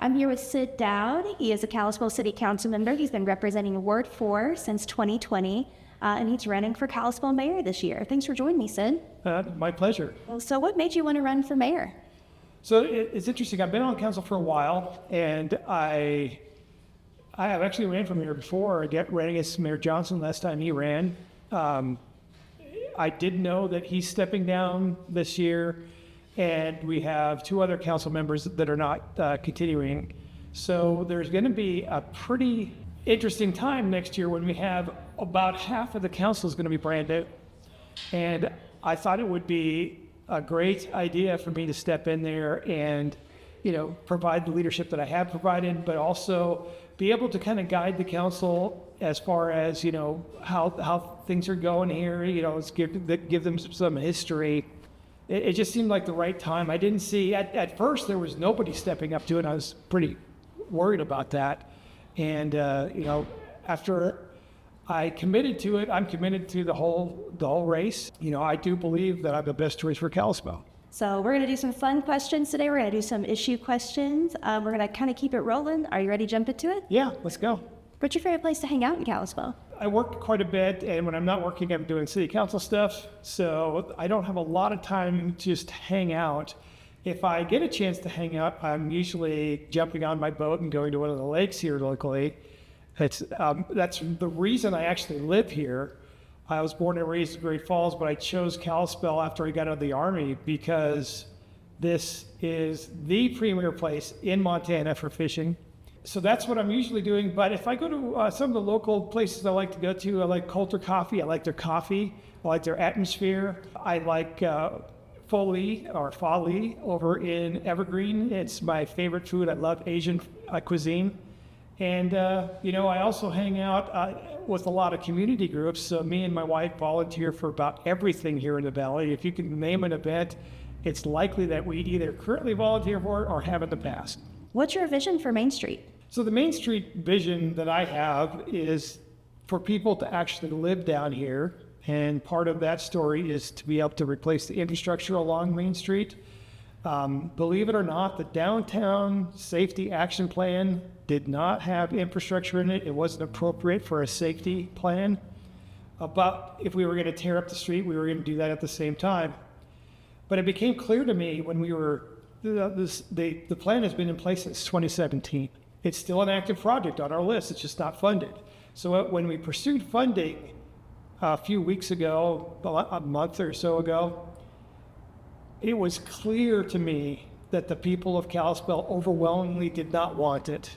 I'm here with Sid Daoud. He is a Kalispell City Council member. He's been representing Ward 4 since 2020, and he's running for Kalispell mayor this year. Thanks for joining me, Sid. My pleasure. So what made you want to run for mayor? So it's interesting. I've been on council for a while, and I have actually ran for mayor before. I ran against Mayor Johnson last time he ran. I did know that he's stepping down this year, and we have two other council members that are not continuing. So there's going to be a pretty interesting time next year when we have about half of the council is going to be brand new. And I thought it would be a great idea for me to step in there and, provide the leadership that I have provided, but also be able to kind of guide the council as far as, how things are going here, give them some history. It just seemed like the right time. I didn't see, at first there was nobody stepping up to it. I was pretty worried about that. And, after I committed to it, I'm committed to the whole race. I do believe that I'm the best choice for Kalispell. So we're going to do some fun questions today. We're going to do some issue questions. We're going to kind of keep it rolling. Are you ready to jump into it? Yeah, let's go. What's your favorite place to hang out in Kalispell? I work quite a bit, and when I'm not working, I'm doing city council stuff. So I don't have a lot of time to just hang out. If I get a chance to hang out, I'm usually jumping on my boat and going to one of the lakes here locally. That's the reason I actually live here. I was born and raised in Great Falls, but I chose Kalispell after I got out of the Army because this is the premier place in Montana for fishing. So that's what I'm usually doing. But if I go to some of the local places I like to go to, I like Coulter Coffee. I like their coffee. I like their atmosphere. I like Foley or Fali over in Evergreen. It's my favorite food. I love Asian cuisine. And, I also hang out with a lot of community groups. So me and my wife volunteer for about everything here in the Valley. If you can name an event, it's likely that we either currently volunteer for it or have in the past. What's your vision for Main Street? So the Main Street vision that I have is for people to actually live down here. And part of that story is to be able to replace the infrastructure along Main Street. Believe it or not, the Downtown Safety Action Plan did not have infrastructure in it. It wasn't appropriate for a safety plan. But if we were going to tear up the street, we were going to do that at the same time. But it became clear to me when the plan has been in place since 2017. It's still an active project on our list. It's just not funded. So when we pursued funding a few weeks ago, a month or so ago, it was clear to me that the people of Kalispell overwhelmingly did not want it.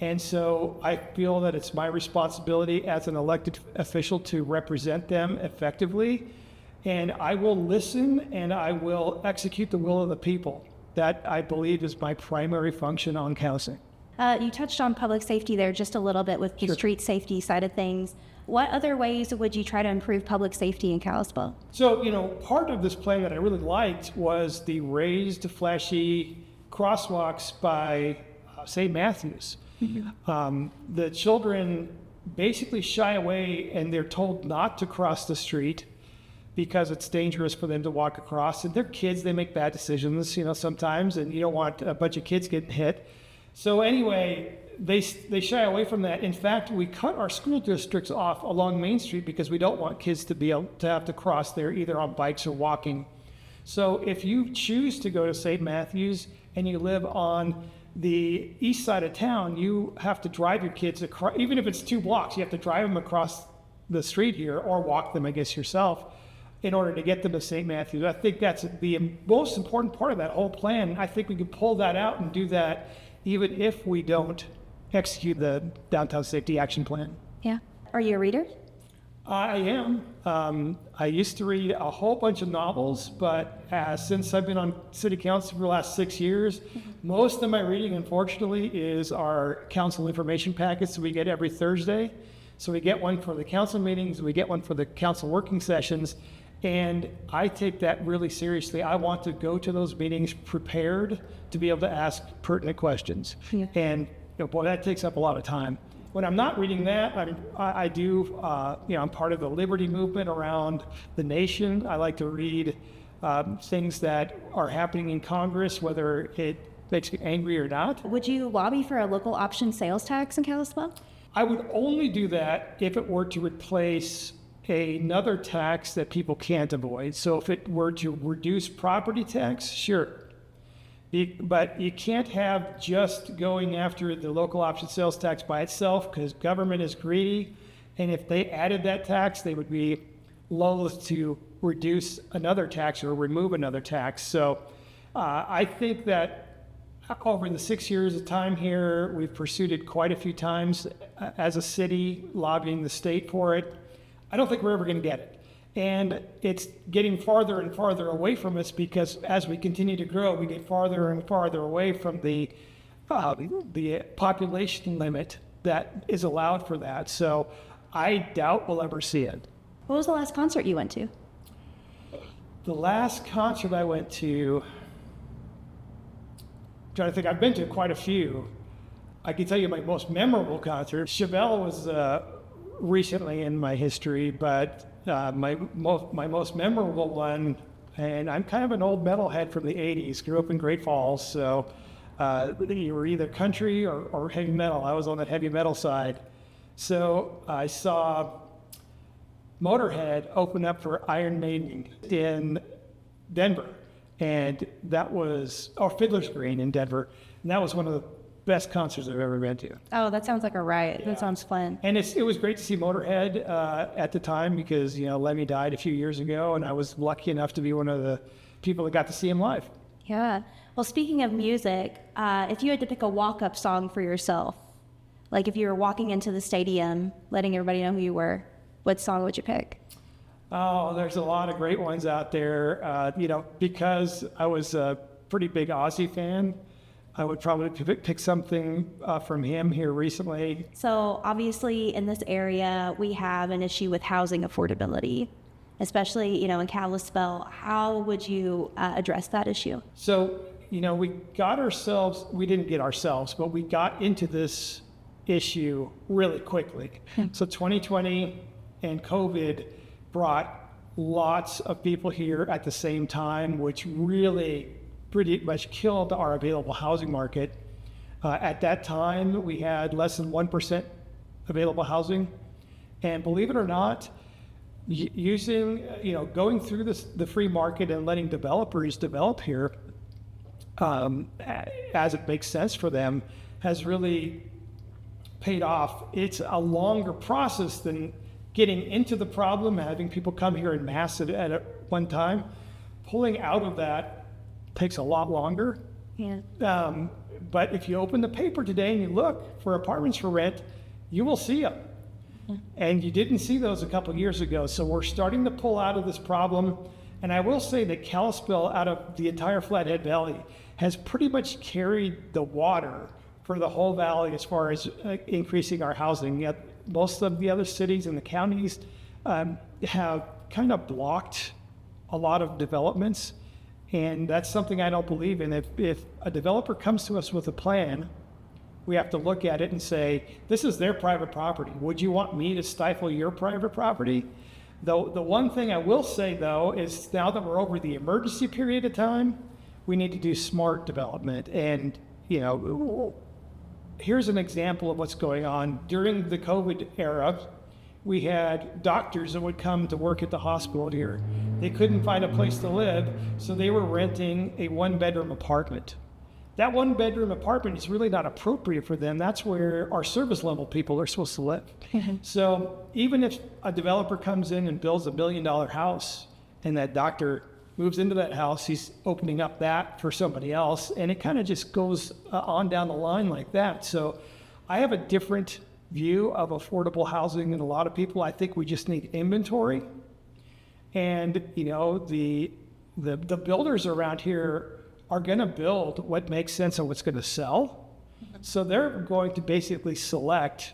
And so I feel that it's my responsibility as an elected official to represent them effectively. And I will listen and I will execute the will of the people. That, I believe, is my primary function on council. You touched on public safety there just a little bit with the Sure. street safety side of things. What other ways would you try to improve public safety in Kalispell? So, part of this plan that I really liked was the raised, flashy crosswalks by St. Matthews. Mm-hmm. The children basically shy away and they're told not to cross the street because it's dangerous for them to walk across. And they're kids, they make bad decisions, sometimes, and you don't want a bunch of kids getting hit. So anyway, they shy away from that. In fact, we cut our school districts off along Main Street because we don't want kids to be able to have to cross there either on bikes or walking. So if you choose to go to St. Matthews and you live on the east side of town, you have to drive your kids across, even if it's 2 blocks, you have to drive them across the street here or walk them, I guess, yourself in order to get them to St. Matthews. I think that's the most important part of that whole plan. I think we could pull that out and do that even if we don't execute the Downtown Safety Action Plan. Yeah. Are you a reader? I am. I used to read a whole bunch of novels, but since I've been on City Council for the last 6 years, most of my reading, unfortunately, is our council information packets that we get every Thursday. So we get one for the council meetings, we get one for the council working sessions, and I take that really seriously. I want to go to those meetings prepared to be able to ask pertinent questions. Yeah. And boy, that takes up a lot of time. When I'm not reading that, I do, I'm part of the liberty movement around the nation. I like to read things that are happening in Congress, whether it makes me angry or not. Would you lobby for a local option sales tax in Kalispell? I would only do that if it were to replace another tax that people can't avoid. So if it were to reduce property tax, sure. But you can't have just going after the local option sales tax by itself, because government is greedy. And if they added that tax, they would be loath to reduce another tax or remove another tax. So I think that over the 6 years of time here, we've pursued it quite a few times as a city, lobbying the state for it. I don't think we're ever going to get it. And it's getting farther and farther away from us, because as we continue to grow, we get farther and farther away from the population limit that is allowed for that. So I doubt we'll ever see it. What was the last concert you went to? The last concert I went to, I'm trying to think, I've been to quite a few. I can tell you my most memorable concert. Chevelle was recently in my history, but my most memorable one, and I'm kind of an old metalhead from the 80s, grew up in Great Falls, so you were either country or heavy metal. I was on that heavy metal side. So I saw Motorhead open up for Iron Maiden in Denver, and that was, or Fiddler's Green in Denver, and that was one of the best concerts I've ever been to. Oh, that sounds like a riot. Yeah. That sounds fun. And it was great to see Motorhead at the time, because, you know, Lemmy died a few years ago, and I was lucky enough to be one of the people that got to see him live. Yeah. Well, speaking of music, if you had to pick a walk-up song for yourself, like if you were walking into the stadium, letting everybody know who you were, what song would you pick? Oh, there's a lot of great ones out there. You know, because I was a pretty big Ozzy fan, I would probably pick something from him here recently. So obviously in this area, we have an issue with housing affordability, especially, you know, in Kalispell. How would you address that issue? So, you know, we didn't get ourselves, but we got into this issue really quickly. So 2020 and COVID brought lots of people here at the same time, which really pretty much killed our available housing market. At that time, we had less than 1% available housing. And believe it or not, going through the free market and letting developers develop here as it makes sense for them has really paid off. It's a longer process than getting into the problem, having people come here in mass at one time. Pulling out of that takes a lot longer. Yeah. But if you open the paper today and you look for apartments for rent, you will see them. And you didn't see those a couple of years ago. So we're starting to pull out of this problem. And I will say that Kalispell, out of the entire Flathead Valley, has pretty much carried the water for the whole valley as far as increasing our housing. Yet most of the other cities and the counties have kind of blocked a lot of developments. And that's something I don't believe in. If a developer comes to us with a plan, we have to look at it and say, this is their private property. Would you want me to stifle your private property? The one thing I will say, though, is now that we're over the emergency period of time, we need to do smart development. And, you know, here's an example of what's going on. During the COVID era, we had doctors that would come to work at the hospital here. They couldn't find a place to live, so they were renting a one-bedroom apartment. That one-bedroom apartment is really not appropriate for them. That's where our service level people are supposed to live. So even if a developer comes in and builds $1 million house and that doctor moves into that house, he's opening up that for somebody else, and it kind of just goes on down the line like that. So I have a different view of affordable housing than a lot of people. I think we just need inventory. And, you know, the builders around here are going to build what makes sense and what's going to sell. So they're going to basically select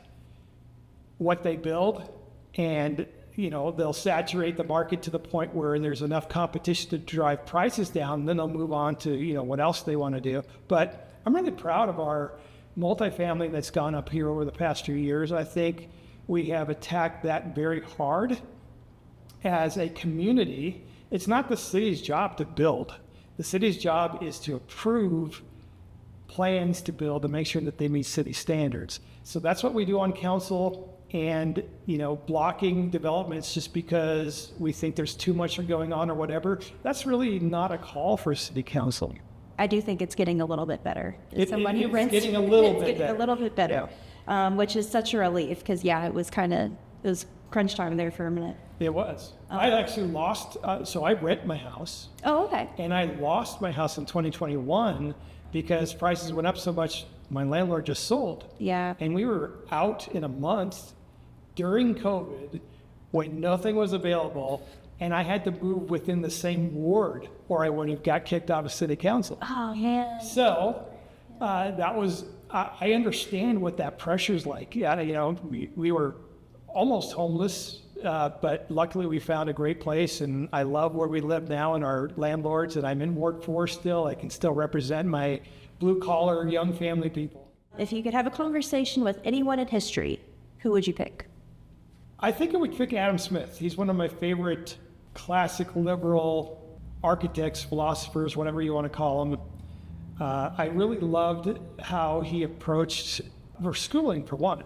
what they build, and, you know, they'll saturate the market to the point where there's enough competition to drive prices down. Then they'll move on to, you know, what else they want to do. But I'm really proud of our multifamily that's gone up here over the past 2 years. I think we have attacked that very hard as a community. It's not the city's job to build. The city's job is to approve plans to build to make sure that they meet city standards. So that's what we do on council. And, blocking developments just because we think there's too much going on or whatever, that's really not a call for city council. I do think it's getting a little bit better. As someone who It's rents, getting a little it's bit getting better. a little bit better, which is such a relief because, it was crunch time there for a minute. It was. I actually lost, so I rent my house. Oh, okay. And I lost my house in 2021 because prices went up so much, my landlord just sold. Yeah. And we were out in a month during COVID when nothing was available, and I had to move within the same ward or I would have got kicked out of city council. Oh, man. So that was, I understand what that pressure's like. Yeah, we were almost homeless, but luckily we found a great place, and I love where we live now and our landlords, and I'm in Ward 4 still. I can still represent my blue-collar young family people. If you could have a conversation with anyone in history, who would you pick? I think I would pick Adam Smith. He's one of my favorite classic liberal architects, philosophers, whatever you want to call them. I really loved how he approached for schooling, for one.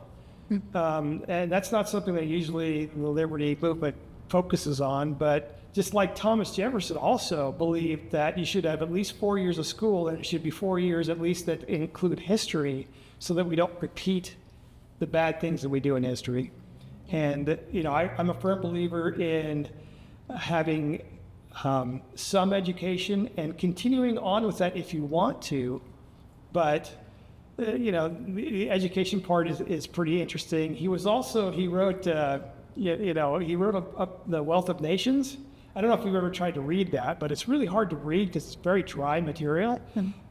And that's not something that usually the liberty movement focuses on, but just like Thomas Jefferson also believed that you should have at least 4 years of school, and it should be 4 years at least that include history so that we don't repeat the bad things that we do in history. And, I'm a firm believer in having some education and continuing on with that if you want to, but the education part is pretty interesting. He was also, he wrote The Wealth of Nations. I don't know if you've ever tried to read that, but it's really hard to read because it's very dry material,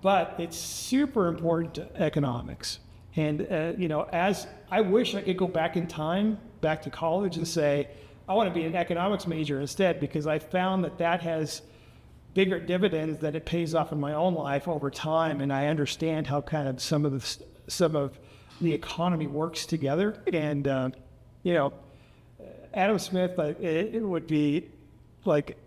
but it's super important to economics. And, as I wish I could go back in time, back to college and say, I want to be an economics major instead, because I found that has bigger dividends that it pays off in my own life over time, and I understand how kind of some of the economy works together. And Adam Smith, it would be like,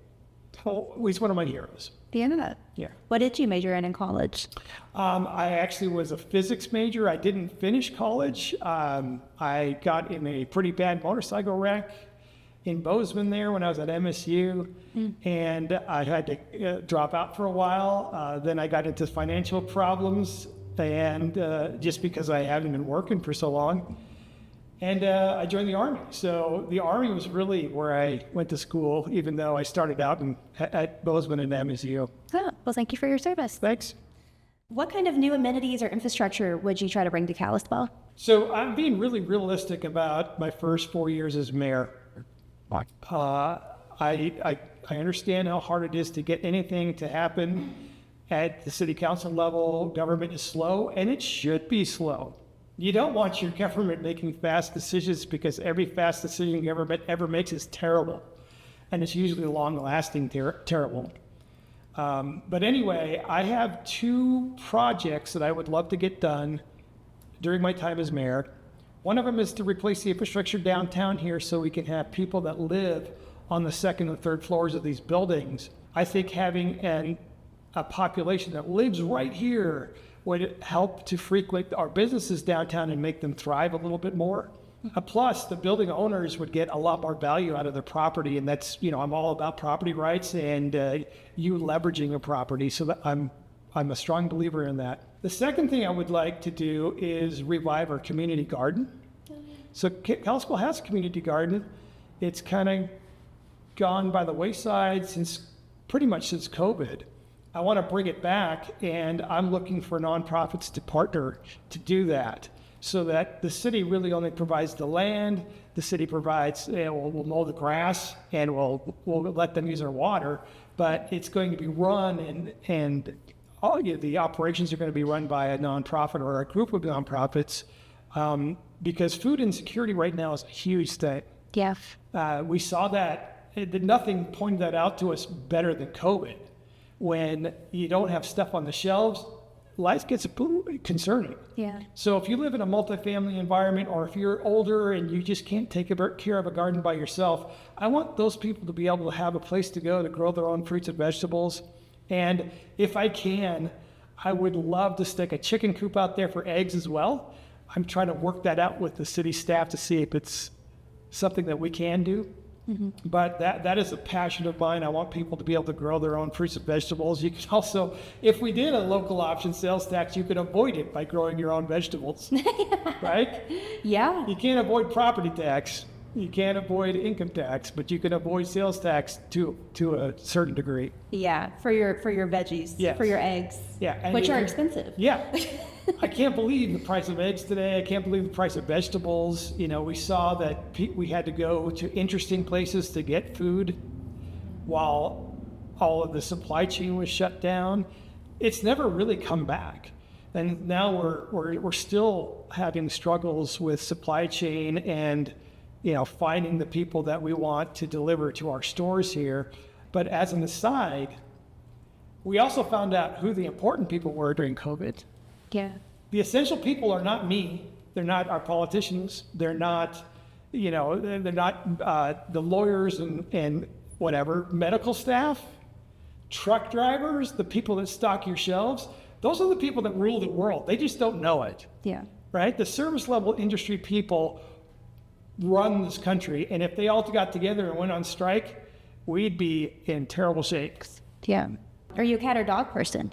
he's one of my heroes. The internet. Yeah. What did you major in college? I actually was a physics major. I didn't finish college. I got in a pretty bad motorcycle wreck in Bozeman there when I was at MSU, and I had to drop out for a while. Then I got into financial problems, and just because I hadn't been working for so long. And I joined the Army. So the Army was really where I went to school, even though I started out at Bozeman and MSU. Oh, well, thank you for your service. Thanks. What kind of new amenities or infrastructure would you try to bring to Kalispell? So I'm being really realistic about my first 4 years as mayor. I understand how hard it is to get anything to happen at the city council level. Government is slow, and it should be slow. You don't want your government making fast decisions, because every fast decision government ever makes is terrible. And it's usually long-lasting terrible. But anyway, I have 2 projects that I would love to get done during my time as mayor. One of them is to replace the infrastructure downtown here so we can have people that live on the 2nd and 3rd floors of these buildings. I think having a population that lives right here would help to frequent our businesses downtown and make them thrive a little bit more. Plus, the building owners would get a lot more value out of their property, and that's, I'm all about property rights and you leveraging a property, so that I'm a strong believer in that. The second thing I would like to do is revive our community garden. So Kalispell has a community garden. It's kind of gone by the wayside pretty much since COVID. I want to bring it back, and I'm looking for nonprofits to partner to do that, so that the city really only provides the land, the city provides, we'll mow the grass, and we'll let them use our water, but it's going to be run, and all the operations are going to be run by a nonprofit or a group of nonprofits, because food insecurity right now is a huge thing. Yeah. We saw that, nothing pointed that out to us better than COVID. When you don't have stuff on the shelves, life gets concerning. Yeah. So if you live in a multifamily environment, or if you're older and you just can't take care of a garden by yourself, I want those people to be able to have a place to go to grow their own fruits and vegetables. And if I can, I would love to stick a chicken coop out there for eggs as well. I'm trying to work that out with the city staff to see if it's something that we can do. But that is a passion of mine. I want people to be able to grow their own fruits and vegetables. You can also, if we did a local option sales tax, you could avoid it by growing your own vegetables, right? Yeah. You can't avoid property tax. You can't avoid income tax, but you can avoid sales tax to a certain degree. Yeah, for your veggies, Yes. for your eggs, Yeah, and which are expensive. Yeah. I can't believe the price of eggs today. I can't believe the price of vegetables. You know, we saw that we had to go to interesting places to get food while all of the supply chain was shut down. It's never really come back. And now we're still having struggles with supply chain and, you know, finding the people that we want to deliver to our stores here. But as an aside, we also found out who the important people were during COVID. Yeah. The essential people are not me. They're not our politicians. They're not, you know, they're not the lawyers and whatever, medical staff, truck drivers, the people that stock your shelves. Those are the people that rule the world. They just don't know it, Yeah. right? The service level industry people run this country. And if they all got together and went on strike, we'd be in terrible shape. Yeah. Are you a cat or dog person?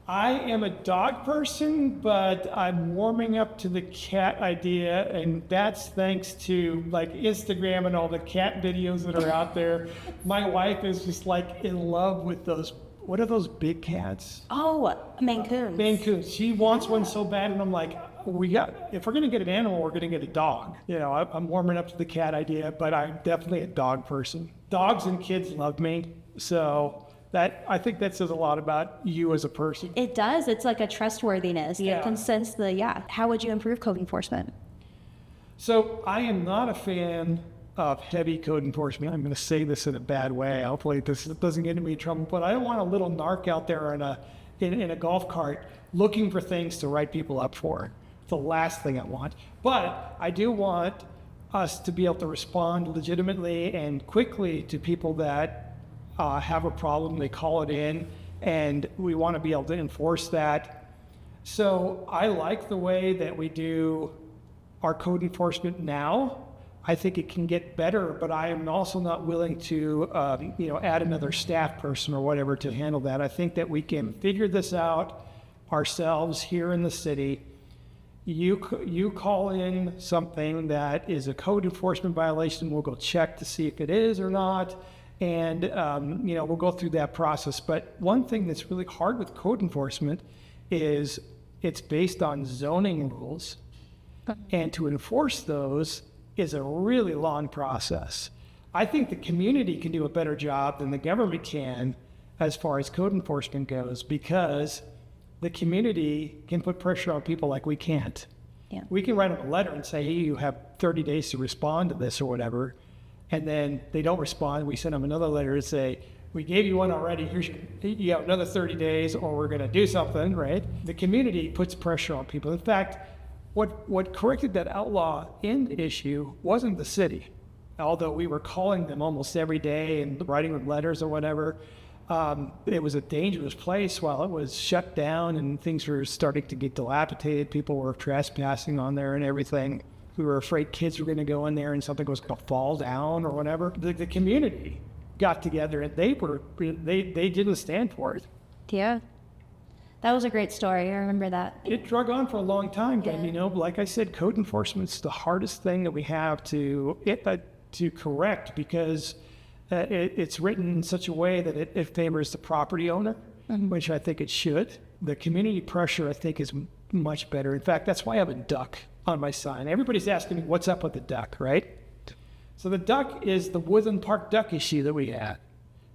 I am a dog person, but I'm warming up to the cat idea, and that's thanks to like Instagram and all the cat videos that are out there. My wife is just like in love with those. What are those big cats? Oh, Maine Coons. Maine Coons. She wants one so bad, and I'm like, if we're gonna get an animal, we're gonna get a dog. You know, I'm warming up to the cat idea, but I'm definitely a dog person. Dogs and kids love me, so. I think that says a lot about you as a person. It does. It's like a trustworthiness. Yeah. That can sense how would you improve code enforcement? So I am not a fan of heavy code enforcement. I'm going to say this in a bad way. Hopefully this doesn't get me in trouble, but I don't want a little narc out there in a golf cart looking for things to write people up for. It's the last thing I want. But I do want us to be able to respond legitimately and quickly to people that have a problem, they call it in, and we want to be able to enforce that. So I like the way that we do our code enforcement now. I think it can get better, but I am also not willing to, add another staff person or whatever to handle that. I think that we can figure this out ourselves here in the city. You call in something that is a code enforcement violation, we'll go check to see if it is or not. And, we'll go through that process. But one thing that's really hard with code enforcement is it's based on zoning rules. And to enforce those is a really long process. I think the community can do a better job than the government can as far as code enforcement goes, because the community can put pressure on people like we can't. Yeah. We can write them a letter and say, hey, you have 30 days to respond to this or whatever. And then they don't respond. We send them another letter to say, we gave you one already. You have another 30 days or we're going to do something, right? The community puts pressure on people. In fact, what corrected that outlaw end issue wasn't the city, although we were calling them almost every day and writing them letters or whatever. It was a dangerous place while it was shut down and things were starting to get dilapidated. People were trespassing on there and everything. We were afraid kids were going to go in there and something was going to fall down or whatever. The community got together and they didn't stand for it. Yeah. That was a great story. I remember that. It drug on for a long time, but like I said, code enforcement is the hardest thing that we have to correct, because it's written in such a way that it favors the property owner, which I think it should. The community pressure, I think, is much better. In fact, that's why I have a duck on my sign. Everybody's asking me what's up with the duck, right? So the duck is the Woodland Park duck issue that we had.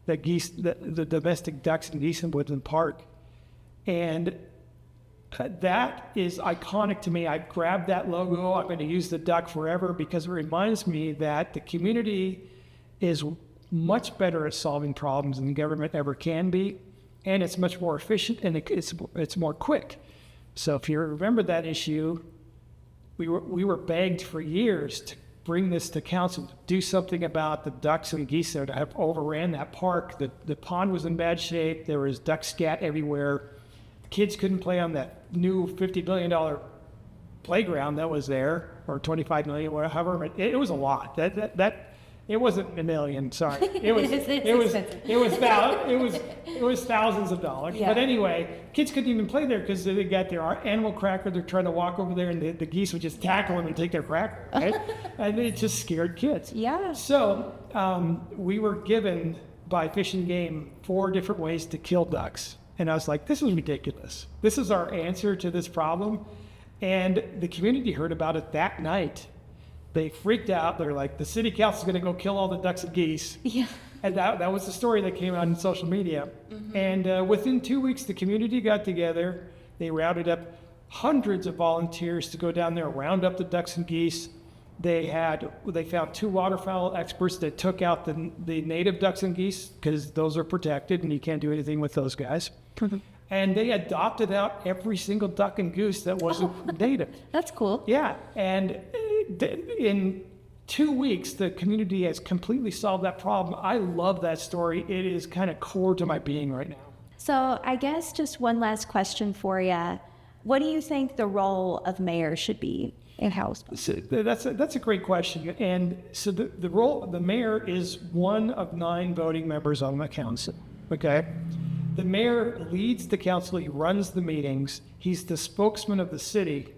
The domestic ducks and geese in Woodland Park. And that is iconic to me. I grabbed that logo. I'm going to use the duck forever because it reminds me that the community is much better at solving problems than the government ever can be. And it's much more efficient and it's more quick. So if you remember that issue, we were begged for years to bring this to council, to do something about the ducks and geese there, to have overran that park. The pond was in bad shape. There was duck scat everywhere. Kids couldn't play on that new $50 billion playground that was there, or 25 million, whatever. It was a lot. It wasn't a million. Sorry, it was thousands of dollars. Yeah. But anyway, kids couldn't even play there because they got their animal cracker. They're trying to walk over there, and the geese would just tackle them and take their cracker, right? And it just scared kids. Yeah. So we were given by Fish and Game 4 different ways to kill ducks, and I was like, this is ridiculous. This is our answer to this problem. And the community heard about it that night. They freaked out. They're like, the city council's going to go kill all the ducks and geese. Yeah. And that was the story that came out in social media. Mm-hmm. And within 2 weeks, the community got together. They rounded up hundreds of volunteers to go down there, round up the ducks and geese. They found 2 waterfowl experts that took out the native ducks and geese, because those are protected and you can't do anything with those guys. Mm-hmm. And they adopted out every single duck and goose that wasn't native. That's cool. Yeah, and in 2 weeks, the community has completely solved that problem. I love that story. It is kind of core to my being right now. So I guess just one last question for you. What do you think the role of mayor should be in Kalispell? So that's a great question. And so the role of the mayor is one of 9 voting members on the council, okay? The mayor leads the council, he runs the meetings, he's the spokesman of the city,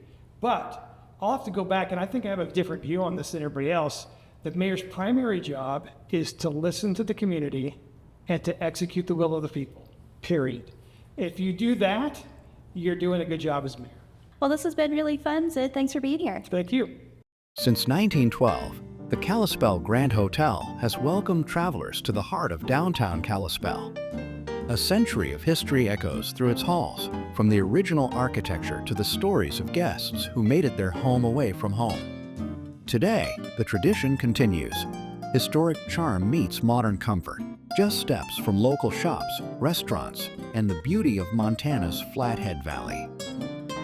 but I'll have to go back, and I think I have a different view on this than everybody else. The mayor's primary job is to listen to the community and to execute the will of the people, period. If you do that, you're doing a good job as mayor. Well, this has been really fun, Sid. Thanks for being here. Thank you. Since 1912, the Kalispell Grand Hotel has welcomed travelers to the heart of downtown Kalispell. A century of history echoes through its halls, from the original architecture to the stories of guests who made it their home away from home. Today, the tradition continues. Historic charm meets modern comfort, just steps from local shops, restaurants, and the beauty of Montana's Flathead Valley.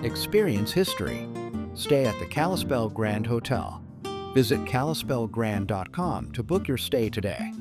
Experience history. Stay at the Kalispell Grand Hotel. Visit kalispellgrand.com to book your stay today.